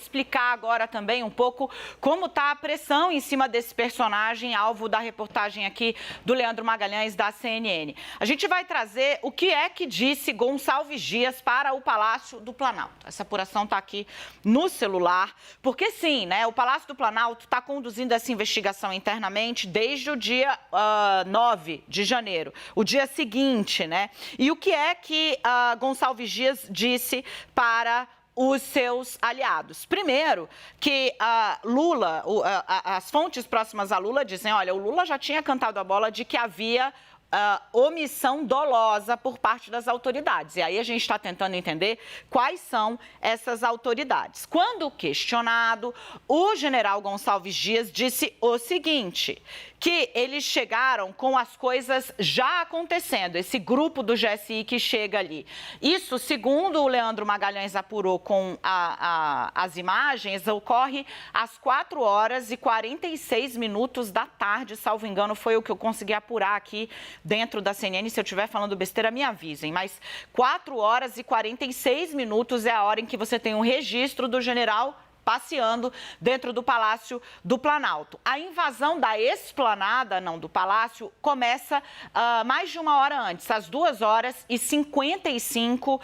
explicar agora também um pouco como está a pressão em cima desse personagem, alvo da reportagem aqui do Leandro Magalhães, da CNN. A gente vai trazer o que é que disse Gonçalves Dias para o Palácio do Planalto. Essa apuração está aqui no celular, porque sim, né, o Palácio do Planalto está conduzindo essa investigação internamente desde o dia 9 de janeiro, o dia seguinte, né? E o que é que Gonçalves Dias disse para os seus aliados? Primeiro, que Lula, as fontes próximas a Lula dizem, olha, o Lula já tinha cantado a bola de que havia omissão dolosa por parte das autoridades. E aí a gente está tentando entender quais são essas autoridades. Quando questionado, o general Gonçalves Dias disse o seguinte, que eles chegaram com as coisas já acontecendo, esse grupo do GSI que chega ali. Isso, segundo o Leandro Magalhães apurou com as imagens, ocorre às 4h46 da tarde, salvo engano, foi o que eu consegui apurar aqui dentro da CNN. Se eu estiver falando besteira, me avisem, mas 4h46 é a hora em que você tem um registro do general passeando dentro do Palácio do Planalto. A invasão da esplanada, não do Palácio, começa mais de uma hora antes, às 2h55.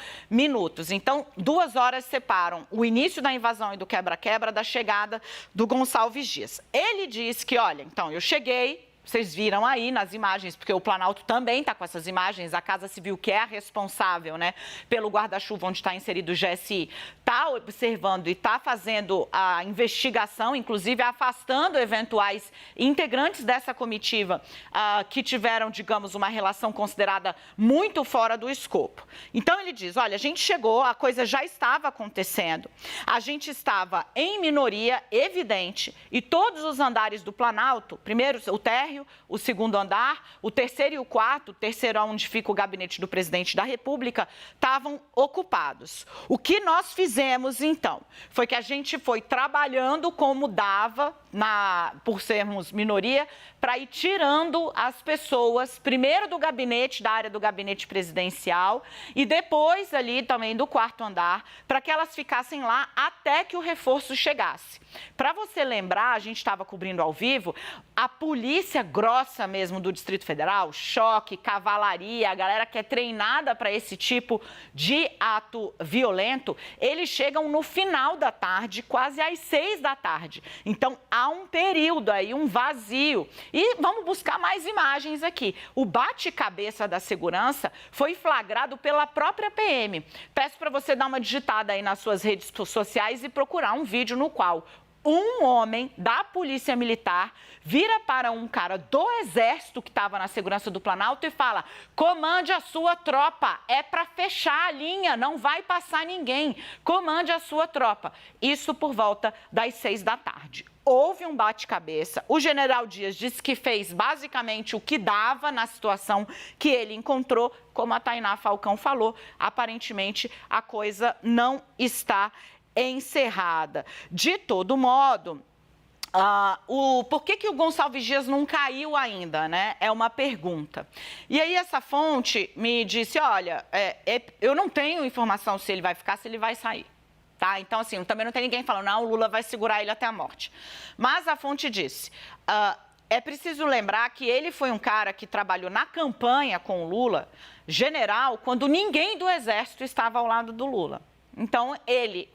Então, 2 horas separam o início da invasão e do quebra-quebra da chegada do Gonçalves Dias. Ele diz que, olha, então, eu cheguei, vocês viram aí nas imagens, porque o Planalto também está com essas imagens, a Casa Civil, que é a responsável, né, pelo guarda-chuva onde está inserido o GSI, está observando e está fazendo a investigação, inclusive afastando eventuais integrantes dessa comitiva que tiveram, digamos, uma relação considerada muito fora do escopo. Então ele diz, olha, a gente chegou, a coisa já estava acontecendo, a gente estava em minoria evidente e todos os andares do Planalto, primeiro o térreo, o segundo andar, o terceiro e o quarto, o terceiro onde fica o gabinete do presidente da República, estavam ocupados. O que nós fizemos, então, foi que a gente foi trabalhando como dava, por sermos minoria, para ir tirando as pessoas, primeiro do gabinete, da área do gabinete presidencial, e depois ali também do quarto andar, para que elas ficassem lá até que o reforço chegasse. Para você lembrar, a gente estava cobrindo ao vivo, a polícia grossa mesmo do Distrito Federal, choque, cavalaria, a galera que é treinada para esse tipo de ato violento, eles chegam no final da tarde, quase às 6 da tarde. Então, há um período aí, um vazio. E vamos buscar mais imagens aqui. O bate-cabeça da segurança foi flagrado pela própria PM. Peço para você dar uma digitada aí nas suas redes sociais e procurar um vídeo no qual um homem da Polícia Militar vira para um cara do Exército que estava na segurança do Planalto e fala: comande a sua tropa, é para fechar a linha, não vai passar ninguém, comande a sua tropa. Isso por volta das 6 da tarde. Houve um bate-cabeça, o general Dias disse que fez basicamente o que dava na situação que ele encontrou, como a Tainá Falcão falou, aparentemente a coisa não está encerrada. De todo modo, por que o Gonçalves Dias não caiu ainda, né? É uma pergunta. E aí essa fonte me disse, olha, eu não tenho informação se ele vai ficar, se ele vai sair. Tá? Então, assim, também não tem ninguém falando, não, o Lula vai segurar ele até a morte. Mas a fonte disse, é preciso lembrar que ele foi um cara que trabalhou na campanha com o Lula, general, quando ninguém do Exército estava ao lado do Lula. Então, ele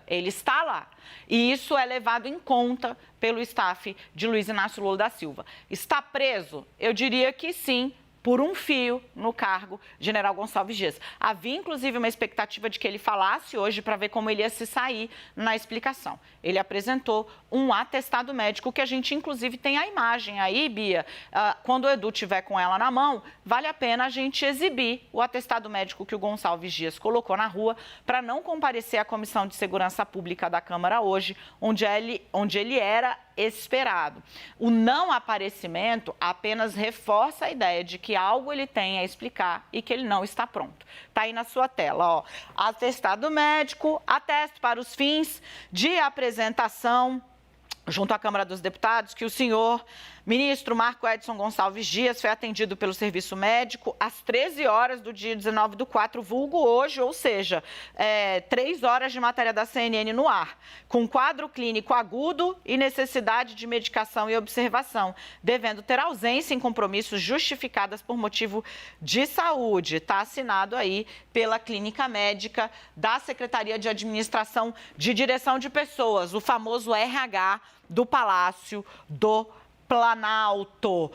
está lá. E isso é levado em conta pelo staff de Luiz Inácio Lula da Silva. Está preso? Eu diria que sim, por um fio no cargo, general Gonçalves Dias. Havia, inclusive, uma expectativa de que ele falasse hoje para ver como ele ia se sair na explicação. Ele apresentou um atestado médico que a gente, inclusive, tem a imagem aí, Bia. Quando o Edu tiver com ela na mão, vale a pena a gente exibir o atestado médico que o Gonçalves Dias colocou na rua para não comparecer à Comissão de Segurança Pública da Câmara hoje, onde ele era esperado. O não aparecimento apenas reforça a ideia de que algo ele tem a explicar e que ele não está pronto. Está aí na sua tela, ó. Atestado médico, atesto para os fins de apresentação junto à Câmara dos Deputados, que o senhor ministro Marco Edson Gonçalves Dias foi atendido pelo serviço médico às 13 horas do dia 19/4, vulgo hoje, ou seja, 3 horas de matéria da CNN no ar, com quadro clínico agudo e necessidade de medicação e observação, devendo ter ausência em compromissos justificadas por motivo de saúde. Está assinado aí pela Clínica Médica da Secretaria de Administração de Direção de Pessoas, o famoso RH do Palácio do Planalto.